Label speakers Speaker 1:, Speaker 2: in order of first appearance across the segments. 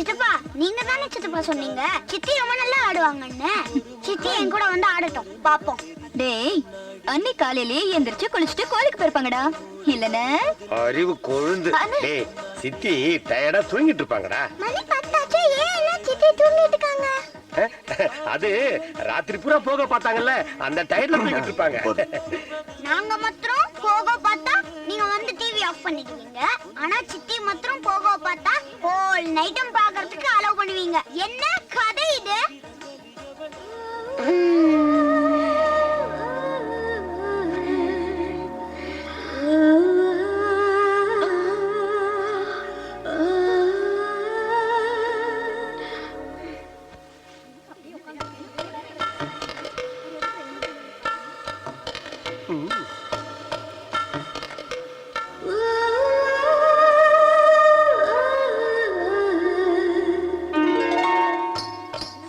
Speaker 1: சித்தப்பா நீங்க தானே சித்தப்பா சொன்னீங்க சித்தி ரொம்ப நல்லா ஆடுவாங்கன்னு. சித்தி என் கூட வந்து ஆடட்டும் பாப்போம்.
Speaker 2: டேய் அன்னை காலையிலேயே எந்திரிச்சு குளிச்சுட்டு கோயிலுக்கு போயிருப்பாங்கடா இல்லனே
Speaker 3: அறிவு கொழுந்து. டேய் சித்தி டயர்டா தூங்கிட்டு இருப்பாங்கடா.
Speaker 1: மணி 10 ஆச்சு ஏன் எல்லாம் சித்தி தூங்கிட்டு இருக்காங்க?
Speaker 3: அது ராத்திரி பூரா போக பார்த்தாங்கல்ல அந்த டயர்ட்ல தூங்கிட்டு இருப்பாங்க.
Speaker 1: நாங்க மாத்திரம் போக பார்த்தா நீங்க வந்து டிவி ஆஃப் பண்ணிடுவீங்க. ஆனா சித்தி மாத்திரம் போக பார்த்தா ஹோல் நைட்டும் பார்க்கிறதுக்கு அலோவ் பண்ணுவீங்க. என்ன கதை இது?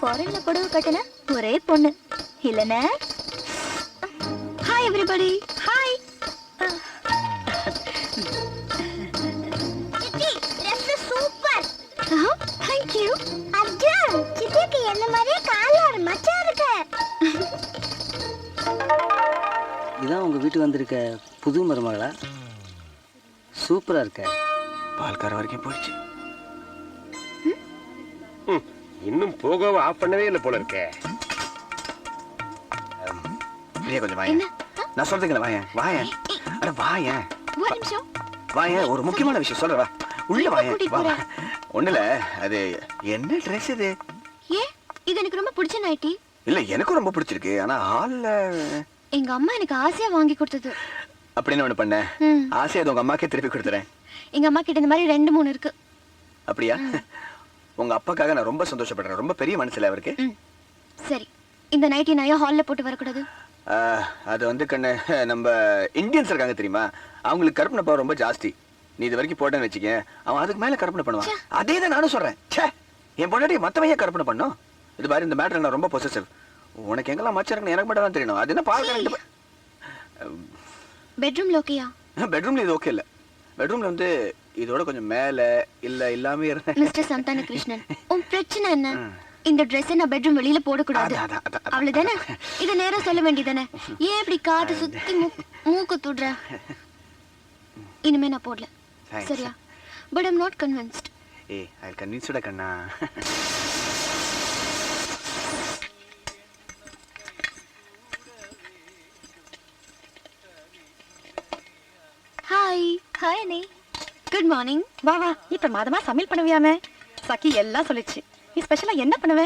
Speaker 2: ஃபாரின்ல புடவை கட்டின ஒரே பொண்ணு இல்லனே. Hi everybody. ஹாய்.
Speaker 1: சித்தி Dress super.
Speaker 2: Thank you.
Speaker 1: Arjun சித்திக்கு என்ன மாதிரி காலர் மச்சா இருக்கு.
Speaker 4: இதான் உங்க வீட்டுக்கு வந்திருக்க புது மருமகளா? சூப்பரா இருக்க. பால்கார வரைக்கும் போயிடுச்சு.
Speaker 3: இன்னும் போகவே ஆஃப் பண்ணவே இல்லை போல இருக்கே.
Speaker 4: பிரியா கொஞ்சம் வாயேன். நான் சொல்றதுக்கு வாயேன் வாயேன். அட வாயேன்.
Speaker 2: ஒரு நிமிஷம்.
Speaker 4: வாயேன் ஒரு முக்கியமான விஷயம் சொல்றவா. உள்ள வாயேன். ஒண்ணுல அது என்ன ட்ரெஸ் இது?
Speaker 2: ஏ இது எனக்கு ரொம்ப பிடிச்ச நைட்டி.
Speaker 4: இல்ல எனக்கும் ரொம்ப பிடிச்சிருக்கு. ஆனா ஹால்ல
Speaker 2: எங்க அம்மா எனக்கு ஆசையா வாங்கி கொடுத்தது.
Speaker 4: அப்படின்னு ஒண்ணு பண்ண ஆசையா உங்க அம்மாக்கே திருப்பி கொடுத்துறேன்.
Speaker 2: எங்க அம்மா கிட்ட இந்த மாதிரி 2-3 இருக்கு.
Speaker 4: அப்படியா? உங்க அப்பாக்காக நான் ரொம்ப சந்தோஷப்படுறேன். ரொம்ப பெரிய மனசுல அவருக்கு.
Speaker 2: சரி இந்த நைட்டி நான் ஹால்ல போட்டு வரக்கூடாது.
Speaker 4: அது வந்து கண்ணு நம்ம இந்தியன்ஸ் இருக்காங்க தெரியுமா, அவங்களுக்கு கற்பனை பவர் ரொம்ப ஜாஸ்தி. நீ இது வரைக்கும் போட்டேன்னு வச்சுக்க அவன் அதுக்கு மேல கற்பனை பண்ணுவான். அதே தான் நானும் சொல்றேன். என் பொண்டாட்டி மத்தவையா கற்பனை பண்ணும். இது மாதிரி இந்த மேட்டர் நான் ரொம்ப பொசசிவ். உனக்கு எங்கெல்லாம் மச்சம் இருக்குன்னு எனக்கு மட்டும் தான் தெரியணும். அது என்ன பார்க்க
Speaker 2: பெட்ரூம்ல ஓகேயா?
Speaker 4: பெட்ரூம்ல இது ஓகே இல்ல. பெட்ரூம்ல வந்து இதோட கொஞ்சம் மேல இல்ல இல்லாம இருந்தேன்.
Speaker 2: மிஸ்டர் சந்தான கிருஷ்ணன் உன் பிரச்சனை என்ன? இந்த ட்ரெஸ் நான் பெட்ரூம் வெளியில போடக்கூடாது அவ்வளவுதானே? இத நேரா சொல்ல வேண்டியதானே? ஏன் இப்படி காது சுத்தி மூக்கு துடுற? இனிமே நான் போடல சரியா? But I'm not convinced.
Speaker 4: ஏய் ஐ வில் கன்வின்ஸ் யூ கண்ணா.
Speaker 2: ஹாய். ஹாய் அண்ணி. Good morning.
Speaker 5: வா வா இப்ப மாதமா சமையல் பண்ணுவியாமே? சக்கி எல்லாம் சொல்லிச்சு. நீ ஸ்பெஷலா என்ன பண்ணுவ?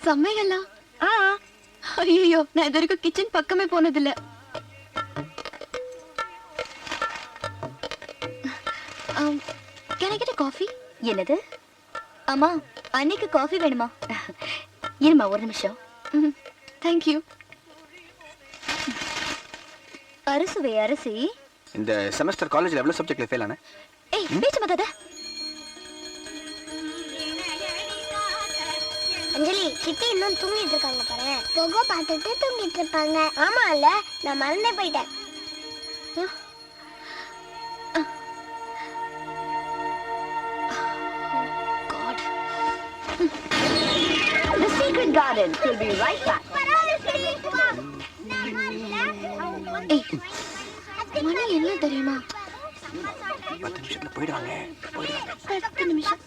Speaker 2: சமையலா? ஐயோ நான் இது வரைக்கும் கிச்சன் பக்கமே போனதில்ல. Can I get a coffee?
Speaker 5: என்னது?
Speaker 2: அம்மா அன்னைக்கு காஃபி வேணுமா?
Speaker 5: இருமா ஒரு நிமிஷம்.
Speaker 2: Thank you.
Speaker 5: அரிசுவே அரிசி.
Speaker 4: இந்த செமஸ்டர் காலேஜ்ல எவ்வளவு சப்ஜெக்ட்ல ஃபெயில் ஆன?
Speaker 2: ஏய் பேச்சு மாட்டாத.
Speaker 1: அஞ்சலி சித்தி இன்னும் தூங்கிட்டு இருக்காங்க பாரு. போகோ பார்த்துட்டு தூங்கிட்டு இருப்பாங்க. ஆமா இல்ல நான் மறந்தே போயிட்டேன்.
Speaker 2: God.
Speaker 5: The secret garden will be right back.
Speaker 2: ஏய் மணி என்ன தெரியுமா?
Speaker 4: 10 நிமிஷத்துல போய்டுவாங்க.
Speaker 2: 10 நிமிஷம்.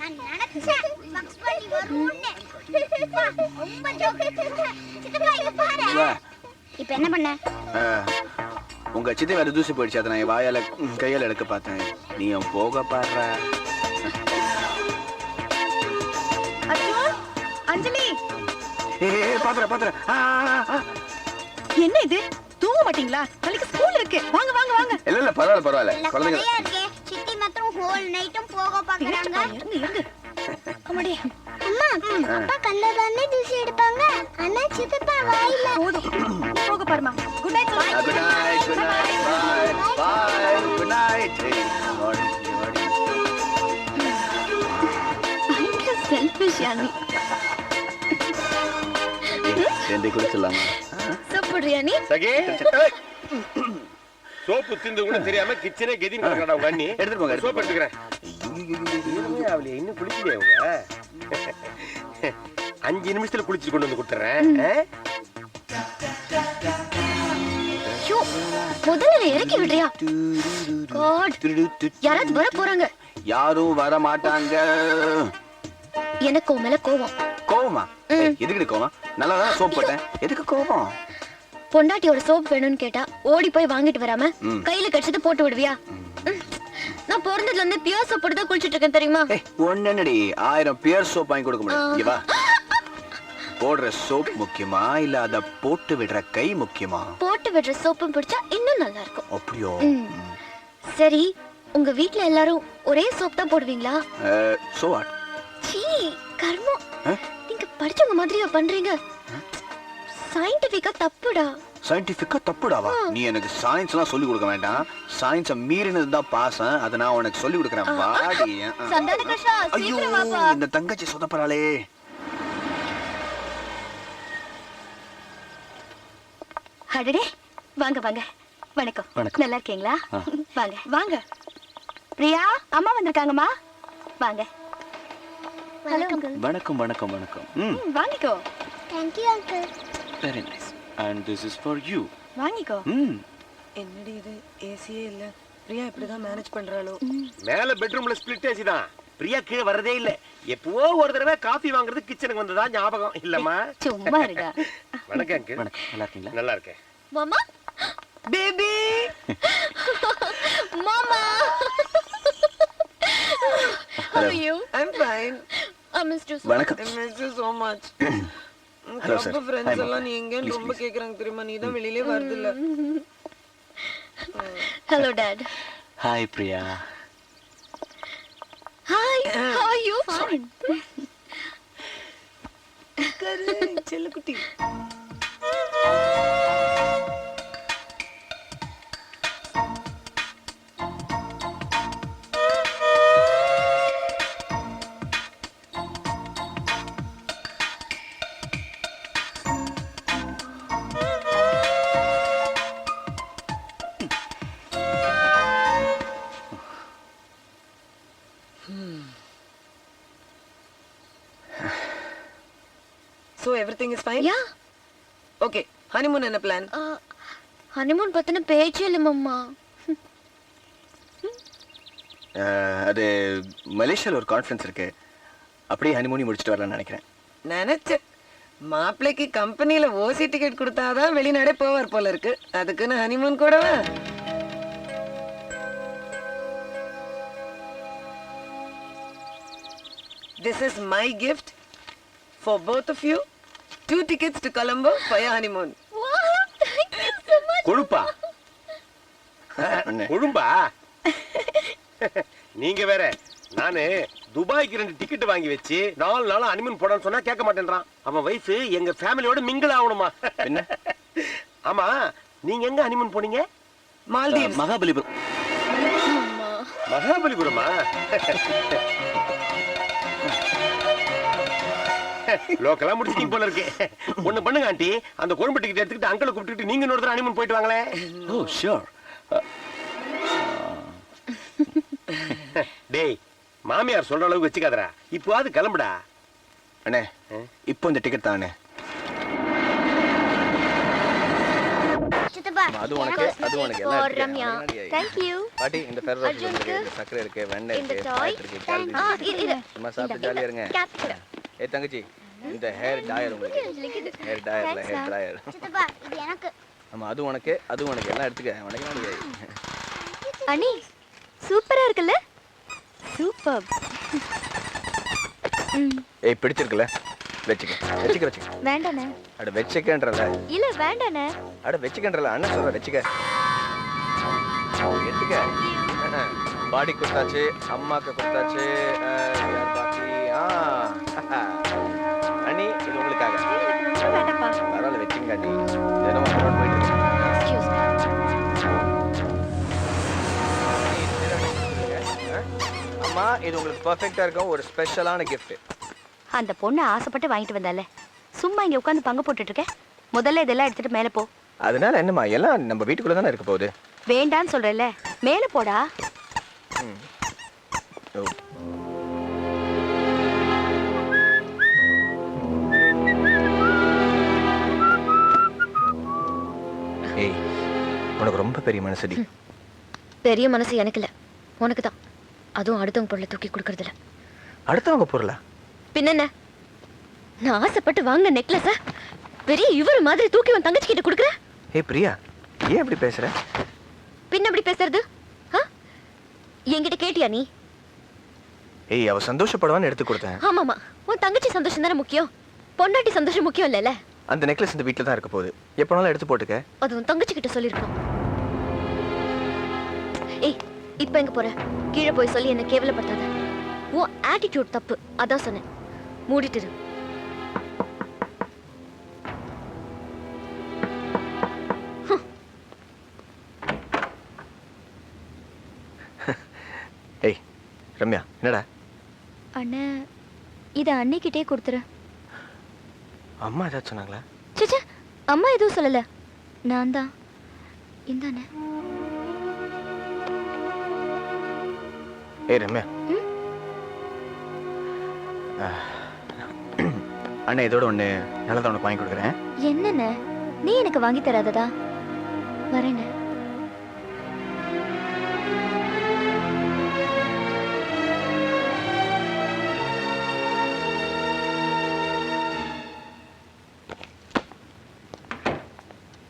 Speaker 1: நான் நினைச்சேன் பக்ஸ் பண்ணி வரும்னு. ரொம்ப ஜோக். சித்தப்பா இங்க பாரு. இப்போ என்ன பண்ண?
Speaker 4: உங்க சித்தி வேற தூசி போயிடுச்சு. அத நான் வாயால கையால எடுக்க பார்த்தேன். நீயும் போக பாடுற.
Speaker 5: அர்ஜுன் அஞ்சலி
Speaker 4: ஏய் பாத்துற.
Speaker 5: என்ன இது? தூங்க மாட்டீங்களா? நாளைக்கு ஸ்கூல் இருக்கு. வாங்க வாங்க வாங்க.
Speaker 4: இல்ல பரவாயில்ல. குழந்தைங்க
Speaker 1: இருக்கே சித்தி மாத்திரம் ஹோல் நைட்டும் போக பாக்குறாங்க.
Speaker 5: இருங்க. அம்மாடி.
Speaker 1: அம்மா அப்பா கண்ண தானே தூசி எடுப்பாங்க. அண்ணா சித்தப்பா வாயில.
Speaker 5: போதும். போக பாருமா. Good night.
Speaker 4: Good night. Bye. Good night.
Speaker 2: பயங்கர செல்ஃபிஷ் யானி.
Speaker 4: சேர்ந்து குடிச்சலாமா?
Speaker 2: சாப்பிடுறியா நீ?
Speaker 3: சகி சோப்பு திந்து கூட தெரியாம கிச்சனே கெதின்னு கிடக்கடா உங்க அண்ணி.
Speaker 4: எடுத்துட்டு போங்க,
Speaker 3: சோப்பு எடுத்துக்கிறேன். அவளை இன்னும் குளிக்கலையே அவங்க. 5 நிமிஷத்துல குளிச்சு கொண்டு வந்து கொடுத்துறேன்.
Speaker 2: ஐயோ, முதல்ல இறக்கி விடுறியா? God, யாராவது வர போறாங்க.
Speaker 4: யாரும் வர மாட்டாங்க.
Speaker 2: எனக்கு உன் மேல கோவம்.
Speaker 4: கோவமா? எதுக்கு கோவம்? நல்லா தான் சோப் போட்டேன். எதுக்கு கோவம்?
Speaker 2: பொண்டாட்டியோட சோப் வேணும்னு கேட்டா ஓடி போய் வாங்கிட்டு வராம கையில கடிச்சது போட்டு விடுவியா? நான் பிறந்ததுல இருந்து பியூர் சோப் போட்டு தான் குளிச்சிட்டு இருக்கேன் தெரியுமா?
Speaker 4: ஒன்னடி 1000 பியர் சோப் வாங்கி கொடுக்க முடியும். இங்க வா. போடுற சோப் முக்கியமா இல்ல அத போட்டு விடுற கை முக்கியமா?
Speaker 2: போட்டு விடுற சோப்பும் பிடிச்சா இன்னும் நல்லா இருக்கும்.
Speaker 4: அப்படியோ?
Speaker 2: சரி, உங்க வீட்ல எல்லாரும் ஒரே சோப் தான் போடுவீங்களா?
Speaker 4: So what?
Speaker 2: சீ, கர்மம். நீங்க படிச்சவங்க மாதிரியா பண்றீங்க? சயின்டிஃபிக்கா தப்புடா.
Speaker 4: சயின்டிஃபிக்கா தப்புடாவா? நீ எனக்கு சயின்ஸ் எல்லாம் சொல்லி கொடுக்க வேண்டாம். சயின்ஸ மீறினது தான் பாசம். அத நான் உனக்கு சொல்லி கொடுக்கறேன். வாடி.
Speaker 2: சந்தான கிருஷ்ணா,
Speaker 4: ஐயோ,
Speaker 2: சீக்கிரம் வாப்பா.
Speaker 4: இந்த தங்கச்சி சொதப்பறாளே.
Speaker 2: அடடே, வாங்க வாங்க. வணக்கம். நல்லா இருக்கீங்களா? வாங்க வாங்க. பிரியா, அம்மா வந்திருக்காங்கம்மா. வாங்க. Hello uncle.
Speaker 6: வணக்கம் வணக்கம் வணக்கம்.
Speaker 2: வாங்கிக்கோ.
Speaker 1: Thank you uncle.
Speaker 6: Very nice. And this is for you.
Speaker 2: வாங்கிக்கோ.
Speaker 5: என்னடி இது ஏசியே இல்ல. பிரியா இப்படிதான் மேனேஜ் பண்றாளோ?
Speaker 3: மேல பெட்ரூம்ல ஸ்பிளிட் ஏசி தான். பிரியா கீழே வரதே இல்ல. எப்பவோ ஒரு தடவை காஃபி வாங்குறது கிச்சனுக்கு வந்ததா ஞாபகம் இல்லம்மா.
Speaker 2: சும்மா இருடா.
Speaker 3: வணக்கம் அங்கிள்.
Speaker 6: வணக்கம். நல்லா இருக்கீங்களா?
Speaker 3: நல்லா இருக்கேன்.
Speaker 2: மாமா.
Speaker 5: பேபி.
Speaker 2: மாமா. How are you?
Speaker 5: I'm fine.
Speaker 2: I missed you so
Speaker 4: வணக்கம்.
Speaker 5: I miss you so much.
Speaker 4: Hello, sir.
Speaker 5: நம்ம ஃப்ரெண்ட்ஸ்
Speaker 4: Hi, ma'am.
Speaker 5: எல்லாம் நீ எங்கன்னு ரொம்ப கேக்குறாங்க தெரியுமா? நீ தான் வெளியிலே வரது இல்ல.
Speaker 2: Hello Dad.
Speaker 6: Hi Priya.
Speaker 2: Hi. How are you? Fine.
Speaker 5: கரு செல்லக்குட்டி. So everything is fine?
Speaker 2: Yeah.
Speaker 5: Okay. Honeymoon என்ன பிளான்?
Speaker 2: ஹனிமூன் பத்தின பேச்சே இல்ல மாமா.
Speaker 4: அது மலேசியால ஒரு கான்ஃபரன்ஸ் இருக்கு. அப்படியே ஹனிமூனி முடிச்சிட்டு வரலாம்னு நினைக்கிறேன்.
Speaker 5: நினைச்சேன். மாப்பிள்ளைக்கு கம்பெனில ஓசி டிக்கெட் கொடுத்தாதான் வெளிநாடே போவார் போல இருக்கு. அதுக்குன்னு ஹனிமூன் கூடவா? This is my gift for both of you. 2 tickets to Colombo for your honeymoon.
Speaker 2: Wow, thank you so much.
Speaker 3: கொழுப்பா?
Speaker 4: அண்ணே.
Speaker 3: கொழும்பா? நீங்க வேற. நானு துபாய்க்கு 2 டிக்கெட் வாங்கி வச்சு 4 நாள் ஹனிமூன் போடான்னு சொன்னா கேட்க மாட்டேன்றான். அவன் வைஃப் எங்க ஃபேமிலியோட மிங்கிள் ஆகணுமா?
Speaker 4: என்ன?
Speaker 3: ஆமா, நீங்க எங்க ஹனிமூன் போனீங்க?
Speaker 5: Maldives.
Speaker 6: மகாபலிபுரம்.
Speaker 3: மகாபலிபுரமா? லோக்கலா முடிச்சிட்டீங்க போல இருக்கு. ஒண்ணு பண்ணுங்க ஆண்டி, அந்த கொழும்பு டிக்கெட் எடுத்துக்கிட்டு அங்கிளை கூப்பிட்டுக்கிட்டு நீங்க இன்னொரு தடவை ஹனிமூன் போயிட்டு வாங்களே.
Speaker 6: Oh sure.
Speaker 3: டேய், மாமியார் சொல்ற அளவுக்கு வச்சுக்காதடா. இப்போவாது கிளம்புடா.
Speaker 4: அண்ணே, இப்போ இந்த டிக்கெட் தானே.
Speaker 1: சித்தப்பா,
Speaker 4: அது உனக்கு, அது உனக்கு எல்லாம்
Speaker 2: For
Speaker 4: இருக்கு.
Speaker 2: ரம்யா. Thank you.
Speaker 4: பாட்டி, இந்த ஃபெர்ரோ
Speaker 2: அர்ஜுனுக்கு
Speaker 4: இருக்கு, இந்த சக்கரை இருக்கு, வெண்ணெய்
Speaker 2: இந்த
Speaker 4: இருக்கு,
Speaker 2: toy.
Speaker 4: ஃபேட் இருக்கு, கேலரி இருக்கு. சும்மா சாப்பிட்டு ஜாலியா இருங்க.
Speaker 2: Cap கூட.
Speaker 4: ஏய் தங்கச்சி, இந்த ஹேர் டாயர் உங்களுக்கு. ஹேர் டாயர்ல ஹேர் டாயர்.
Speaker 1: சித்தப்பா, இது எனக்கு.
Speaker 4: ஆமா, அது உனக்கு, அது உனக்கு எல்லாம் எடுத்துக்க. உனக்கு என்ன?
Speaker 2: அனி, சூப்பரா இருக்குல்ல? சூப்பர்.
Speaker 4: ஏய் பிடிச்சிருக்குல? வெச்சுக்க.
Speaker 2: வேண்டானே.
Speaker 4: அட வெச்சுக்கன்றல.
Speaker 2: இல்ல வேண்டானே.
Speaker 4: அட வெச்சுக்கன்றல. அண்ணன் சொல்ற வெச்சுக்க. எடுத்துக்க. பாடி கொடுத்தாச்சு, அம்மாக்கு கொடுத்தாச்சு. யார் பாக்கி? அண்ணி, இது உங்களுக்காக.
Speaker 2: வேண்டாப்பா.
Speaker 4: பரவாயில்ல, வெச்சுங்க அண்ணி. தினமும் அப்புறம் போயிட்டு இருக்கேன்.
Speaker 2: Excuse me.
Speaker 4: அம்மா, இது உங்களுக்கு பெர்ஃபெக்ட்டா இருக்கும். ஒரு ஸ்பெஷலான கிஃப்ட்.
Speaker 2: அந்த பொண்ணு ஆசைப்பட்டு வாங்கிட்டு வந்தால, சும்மா இங்க உட்கார்ந்து பங்கு போட்டுட்டு இருக்க. முதல்ல இதெல்லாம் எடுத்துட்டு மேல போ.
Speaker 4: அதனால என்னம்மா, எல்லாம் நம்ம வீட்டுக்குள்ள தானே இருக்க போகுது.
Speaker 2: வேண்டான்னு சொல்றல, மேல போடா.
Speaker 4: ஓ. ஏய், உனக்கு ரொம்ப பெரிய மனசடி.
Speaker 2: பெரிய மனசு எனக்கு இல்ல, உனக்கு தான். அதுவும் அடுத்தவங்க பொருளை தூக்கி கொடுக்கறதுல.
Speaker 4: அடுத்தவங்க பொருளா?
Speaker 2: பின்ன நான் ஆசைப்பட்டு வாங்கின நெக்லஸ பெரிய இவரு மாதிரி தூக்கி உன் தங்கச்சி கிட்ட கொடுக்குற.
Speaker 4: ஏய் பிரியா, ஏன் இப்படி பேசுற?
Speaker 2: பின்ன எப்படி பேசுறது? என்கிட்ட கேட்டியா நீ?
Speaker 4: ஏய், அவ சந்தோஷப்படுவான்னு எடுத்து கொடுத்தேன்.
Speaker 2: ஆமாமா, உன் தங்கச்சி சந்தோஷம் தானே முக்கியம், பொண்டாட்டி சந்தோஷம் முக்கியம் இல்லைல்ல.
Speaker 4: அந்த நெக்லஸ் இந்த வீட்டில் தான் இருக்க போகுது, எப்போனாலும் எடுத்து போட்டுக்க.
Speaker 2: அது உன் தங்கச்சி கிட்ட சொல்லியிருக்கோம். ஏய், இப்போ எங்க போற? கீழே போய் சொல்லி என்ன கேவலப்படுத்தாத. உன் ஆட்டிடியூட் தப்பு, அதான் சொன்னேன். மூடிட்டு இரு.
Speaker 4: ஏய் ரம்யா, என்னடா?
Speaker 2: அண்ணே, இதை அன்னைக்கிட்டே கொடுத்துரு.
Speaker 4: அம்மா ஏதாச்சும் சொன்னாங்களா?
Speaker 2: சேச்சே, அம்மா எதுவும் சொல்லல, நான் தான். இந்தானே.
Speaker 4: ஏய் ரம்யா, அண்ணா இதோட ஒன்று நல்லதான் உனக்கு வாங்கி கொடுக்குறேன்.
Speaker 2: என்னண்ணே, நீ எனக்கு வாங்கி தராததா? வரேண்ணே.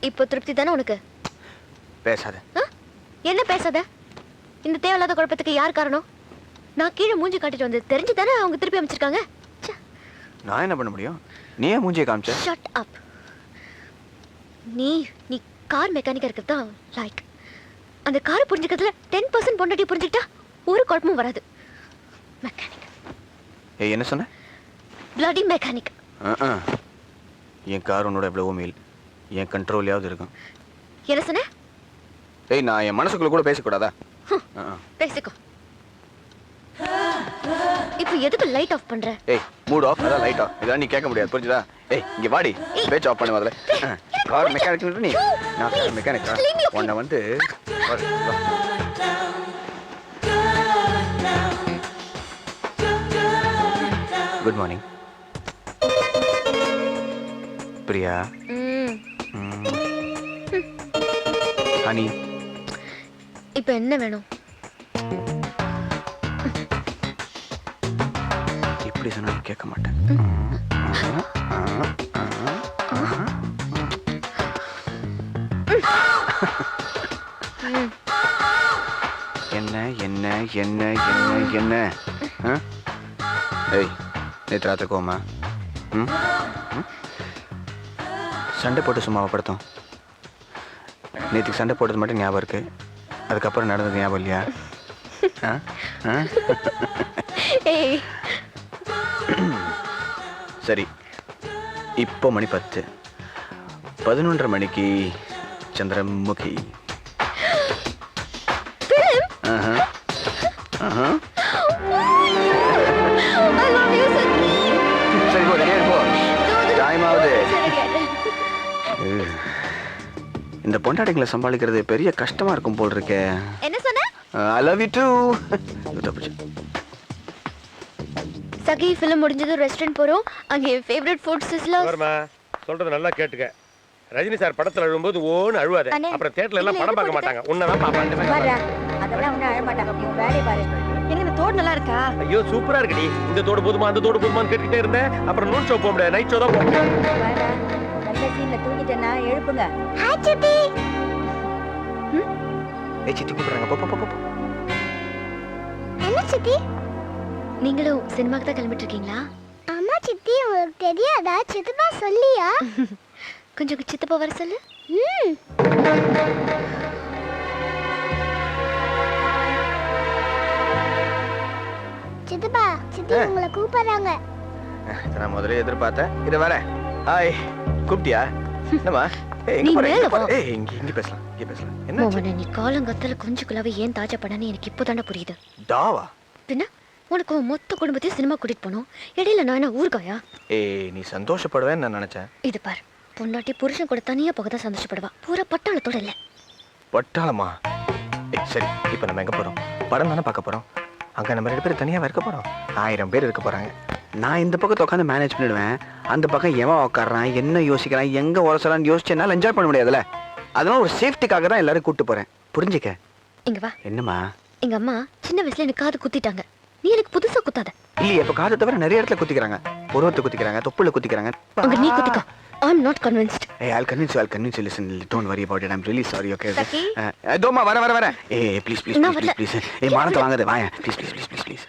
Speaker 2: இப்போ திருப்தி தானே உனக்கு?
Speaker 4: பேசாத.
Speaker 2: என்ன பேசாத? இந்த தேவையில்லாத குழப்பத்துக்கு யார் காரணம்? நான் கீழே மூஞ்சி காட்டிட்டு வந்து தெரிஞ்சு தானே அவங்க திருப்பி அமைச்சிருக்காங்க.
Speaker 4: நான் என்ன பண்ண முடியும்? நீ ஏன் மூஞ்சியை காமிச்ச?
Speaker 2: Shut up. நீ கார் மெக்கானிக்கா இருக்கிறது தான் லைக். அந்த காரை புரிஞ்சுக்கிறதுல 10% பொண்டாட்டி புரிஞ்சுக்கிட்டா ஒரு குழப்பமும் வராது. மெக்கானிக்.
Speaker 4: ஏய், என்ன சொன்ன?
Speaker 2: Bloody mechanic.
Speaker 4: என் கார் உன்னோட எவ்வளவோ மேல், என் கண்ட்ரோல்லையாவது இருக்கும்.
Speaker 2: என்ன சொன்ன?
Speaker 4: ஏய், நான் என் மனசுக்குள்ள கூட பேசக்கூடாதா?
Speaker 2: பேசிக்கோ. இப்போ எதுக்கு லைட் ஆஃப் பண்ற?
Speaker 4: ஏய், மூட் ஆஃப், அதான் லைட் ஆஃப். இதெல்லாம் நீ கேட்க முடியாது, புரிஞ்சுதா? ஏய், இங்க வாடி, பேச்சு ஆஃப் பண்ணு முதல்ல. கார் மெக்கானிக் நீ, நான் கார் மெக்கானிக். உன்னை வந்து குட் மார்னிங் பிரியா. ஹனி,
Speaker 2: இப்போ என்ன வேணும்?
Speaker 4: இப்படி சொன்னா கேட்க மாட்டேன். என்ன என்ன என்ன என்ன என்ன? ஏய், நேற்று ராத்திரி கோமா சண்டை போட்டு சும்மாவை படுத்தோம். நேற்றுக்கு சண்டை போட்டது மட்டும் ஞாபகம் இருக்கு, அதுக்கப்புறம் நடந்தது ஞாபகம் இல்லையா? சரி, இப்போ மணி 10, 11:30 மணிக்கு சந்திரமுகி. சரி போ, ரெடியா போ, டைம் ஆகுது. இந்த பொண்டாட்டிங்களை சமாளிக்கிறது பெரிய கஷ்டமா இருக்கும் போல் இருக்கே.
Speaker 2: என்ன சொன்ன?
Speaker 4: I love you too.
Speaker 2: Sakhi film முடிஞ்சது, ரெஸ்டாரண்ட் போறோம். அங்க என் ஃபேவரட் ஃபுட் சிஸ்லர்.
Speaker 3: வரமா, சொல்றது நல்லா கேட்டுக்க. ரஜினி சார் படத்துல அழும்போது ஓன்னு அழுவாத. அப்புறம் தியேட்டர்ல எல்லாம் படம் பார்க்க மாட்டாங்க, உன்னதான் பாப்பாங்க.
Speaker 7: அதெல்லாம் ஒன்றும் அழ மாட்டாங்க. நீ வேலையை பாரு. எனக்கு இந்த தோடு நல்லா இருக்கா?
Speaker 3: ஐயோ சூப்பரா இருக்குடி. இந்த தோடு போதுமா அந்த தோடு போதுமான்னு கேட்டுக்கிட்டே இருந்தேன். அப்புறம் நூன் ஷோ போக முடியாது, நைட் ஷோ தான் போக முடியும்.
Speaker 7: நல்ல சீன்ல தூங்கிட்டேன்னா எழுப்புங்க.
Speaker 1: ஹாய் சித்தி.
Speaker 4: ஏய், சித்தி கூப்பிடுறாங்க, போ போ போ.
Speaker 1: என்ன சித்தி?
Speaker 2: நீங்களும் சினிமாக்கு தான் கிளம்பிட்டு இருக்கீங்களா?
Speaker 1: அம்மா சித்தி, உங்களுக்கு தெரியாதா? சித்தப்பா சொல்லியா?
Speaker 2: கொஞ்சம் சித்தப்பா வர சொல்லு.
Speaker 1: சித்தப்பா, சித்தி உங்களை கூப்பிடுறாங்க.
Speaker 4: நான் முதல்ல எதிர்பார்த்தேன். இது வேற. ஹாய், கூப்பிட்டியா? என்னம்மா?
Speaker 2: நீ மேல வா.
Speaker 4: ஏய், இங்க பேசலாம், இங்க பேசலாம். என்ன?
Speaker 2: மோகனே, நீ காலங்கத்துல கொஞ்சக்குள்ளாவே ஏன் தாஜா பண்ணான்னு எனக்கு இப்போதானே புரியுது.
Speaker 4: டாவா?
Speaker 2: பின்ன உனக்கு மொத்த குடும்பத்தையும் சினிமா கூட்டிட்டு போனோம். இடையில நான் என்ன ஊர்காயா?
Speaker 4: ஏய், நீ சந்தோஷப்படுவேன்னு நான் நினைச்சேன்.
Speaker 2: இது பாரு, பொண்டாட்டி புருஷன் கூட தனியா போக தான் சந்தோஷப்படுவா, பூரா பட்டாளத்தோட இல்ல.
Speaker 4: பட்டாளமா? சரி, இப்போ நம்ம எங்க போறோம்? படம் தானே பார்க்க போறோம். அங்க நம்ம 2 பேரும் தனியா இருக்க போறோம். 1000 பேர் இருக்க போறாங்க. நான் இந்த பக்கத்தை உட்காந்து மேனேஜ் பண்ணிடுவேன். அந்த பக்கம் எவன் உட்காடுறான், என்ன யோசிக்கிறான், எங்க உரசலான்னு யோசிச்சு என்னால என்ஜாய் பண்ண முடியாதுல்ல. அதனால ஒரு சேஃப்டிக்காக தான் எல்லாரும் கூப்பிட்டு போறேன். புரிஞ்சுக்க.
Speaker 2: இங்க வா.
Speaker 4: என்னம்மா?
Speaker 2: எங்க அம்மா சின்ன வயசுல எனக்கு காது குத்திட்டாங்க. நீ எனக்கு புதுசா குத்தாத.
Speaker 4: இல்லையே, இப்ப காதை தவிர நிறைய இடத்துல குத்திக்கிறாங்க. புருவத்தை குத்திக்கிறாங்க, தொப்புல குத்திக்கிறாங்க.
Speaker 2: அங்க நீ குத்திக்கோ. I'm not convinced.
Speaker 4: Hey, I'll convince you. Listen, don't worry about it. I'm really sorry, okay?
Speaker 2: Saki?
Speaker 4: Doma, வர. Hey, please. Hey, மானத்தை வாங்குது. வாயா. Please.